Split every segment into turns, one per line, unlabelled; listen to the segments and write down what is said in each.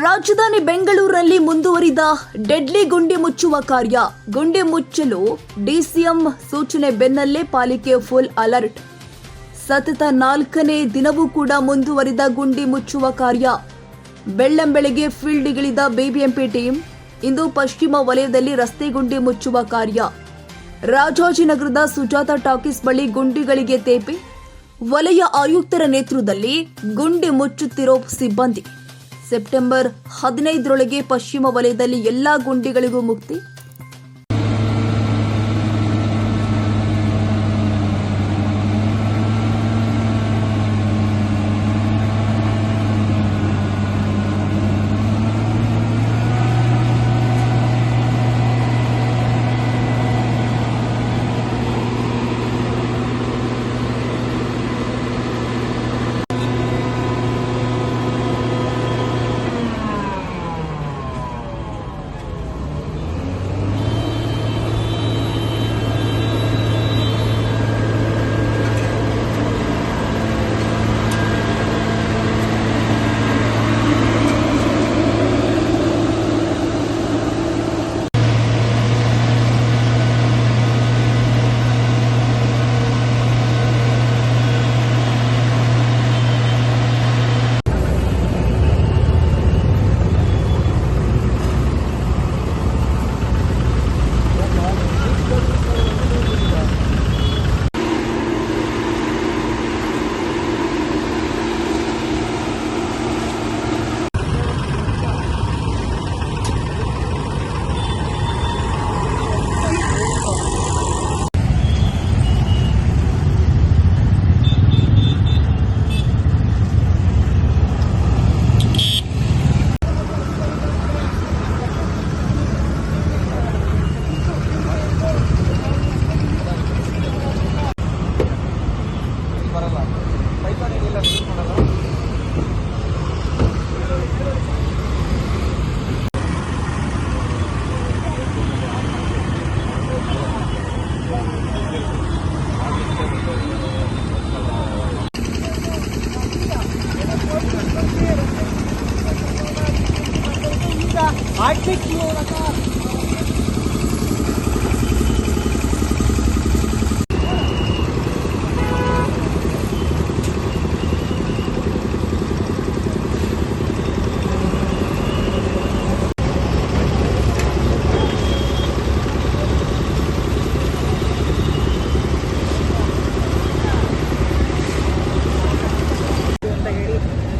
ರಾಜಧಾನಿ ಬೆಂಗಳೂರಿನಲ್ಲಿ ಮುಂದುವರಿದ ಡೆಡ್ಲಿ ಗುಂಡಿ ಮುಚ್ಚುವ ಕಾರ್ಯ. ಗುಂಡಿ ಮುಚ್ಚಲು ಡಿಸಿಎಂ ಸೂಚನೆ ಬೆನ್ನಲ್ಲೇ ಪಾಲಿಕೆ ಫುಲ್ ಅಲರ್ಟ್. ಸತತ 4ನೇ ದಿನವೂ ಕೂಡ ಮುಂದುವರಿದ ಗುಂಡಿ ಮುಚ್ಚುವ ಕಾರ್ಯ. ಬೆಳ್ಳಂಬೆಳಗ್ಗೆ ಫೀಲ್ಡ್ಗಿಳಿದ ಬಿಬಿಎಂಪಿ ಟೀಮ್ ಇಂದು ಪಶ್ಚಿಮ ವಲಯದಲ್ಲಿ ರಸ್ತೆ ಗುಂಡಿ ಮುಚ್ಚುವ ಕಾರ್ಯ. ರಾಜಾಜಿನಗರದ ಸುಜಾತ ಟಾಕೀಸ್ ಬಳಿ ಗುಂಡಿಗಳಿಗೆ ತೇಪೆ. ವಲಯ ಆಯುಕ್ತರ ನೇತೃತ್ವದಲ್ಲಿ ಗುಂಡಿ ಮುಚ್ಚುತ್ತಿರೋ ಸಿಬ್ಬಂದಿ. ಸೆಪ್ಟೆಂಬರ್ 15ರೊಳಗೆ ಪಶ್ಚಿಮ ವಲಯದಲ್ಲಿ ಎಲ್ಲಾ ಗುಂಡಿಗಳಿಗೂ ಮುಕ್ತಿ.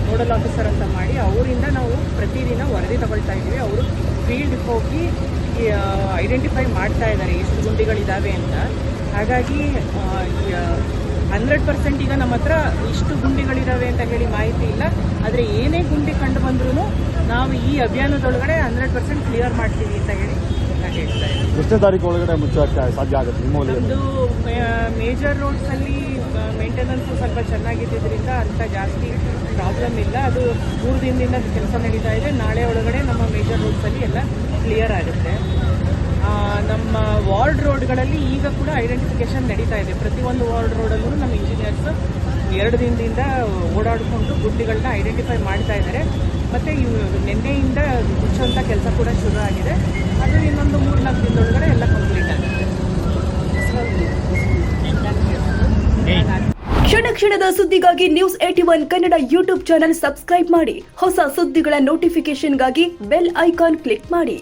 ನೋಡಲ್ ಆಫೀಸರ್ ಅಂತ ಮಾಡಿ ಅವರಿಂದ ನಾವು ಪ್ರತಿದಿನ ವರದಿ ತಗೊಳ್ತಾ ಇದ್ದೀವಿ. ಅವರು ಫೀಲ್ಡ್ ಹೋಗಿ ಐಡೆಂಟಿಫೈ ಮಾಡ್ತಾ ಇದ್ದಾರೆ ಎಷ್ಟು ಗುಂಡಿಗಳಿದ್ದಾವೆ ಅಂತ. ಹಾಗಾಗಿ 100% ಈಗ ನಮ್ಮ ಹತ್ರ ಇಷ್ಟು ಗುಂಡಿಗಳಿದ್ದಾವೆ ಅಂತ ಹೇಳಿ ಮಾಹಿತಿ ಇಲ್ಲ. ಆದರೆ ಏನೇ ಗುಂಡಿ ಕಂಡು ಬಂದ್ರೂ ನಾವು ಈ ಅಭಿಯಾನದೊಳಗಡೆ 100% ಕ್ಲಿಯರ್ ಮಾಡ್ತೀವಿ ಅಂತ ಹೇಳಿ ನಾನು ಹೇಳ್ತಾ ಇದ್ದೀನಿ.
ಎಷ್ಟೇ ತಾರೀಕು ಒಳಗಡೆ ಮುಚ್ಚೋಕ್ಕೆ ಸಾಧ್ಯ ಆಗುತ್ತೆ?
ಒಂದು ಮೇಜರ್ ರೋಡ್ಸಲ್ಲಿ ಮೇಂಟೆನೆನ್ಸ್ ಸ್ವಲ್ಪ ಚೆನ್ನಾಗಿದ್ದರಿಂದ ಅಂತ ಜಾಸ್ತಿ ಪ್ರಾಬ್ಲಮ್ ಇಲ್ಲ. ಅದು 3 ದಿನದಿಂದ ಕೆಲಸ ನಡೀತಾ ಇದೆ. ನಾಳೆ ಒಳಗಡೆ ನಮ್ಮ ಮೇಜರ್ ರೋಡ್ಸಲ್ಲಿ ಎಲ್ಲ ಕ್ಲಿಯರ್ ಆಗುತ್ತೆ. ನಮ್ಮ ವಾರ್ಡ್ ರೋಡ್ಗಳಲ್ಲಿ ಈಗ ಕೂಡ ಐಡೆಂಟಿಫಿಕೇಶನ್ ನಡೀತಾ ಇದೆ. ಪ್ರತಿಯೊಂದು ವಾರ್ಡ್ ರೋಡಲ್ಲೂ ನಮ್ಮ ಇಂಜಿನಿಯರ್ಸ್ 2 ದಿನದಿಂದ ಓಡಾಡಿಕೊಂಡು ಗುಂಡಿಗಳನ್ನ ಐಡೆಂಟಿಫೈ ಮಾಡ್ತಾ ಇದ್ದಾರೆ. ಮತ್ತು ನಿನ್ನೆಯಿಂದ ಮುಚ್ಚುವಂಥ ಕೆಲಸ ಕೂಡ ಶುರು ಆಗಿದೆ. ಅದು ಇನ್ನೊಂದು 3-4 ದಿನದೊಳಗಡೆ ಎಲ್ಲ ಕಂಪ್ಲೀಟ್ ಆಗುತ್ತೆ.
ಕ್ಷಣ ಕ್ಷಣದ ಸುದ್ದಿಗಾಗಿ news 81 Kannada YouTube channel subscribe ಮಾಡಿ. ಹೊಸ ಸುದ್ದಿಗಳ ನೋಟಿಫಿಕೇಶನ್ಗಾಗಿ ಬೆಲ್ ಐಕಾನ್ ಕ್ಲಿಕ್ ಮಾಡಿ.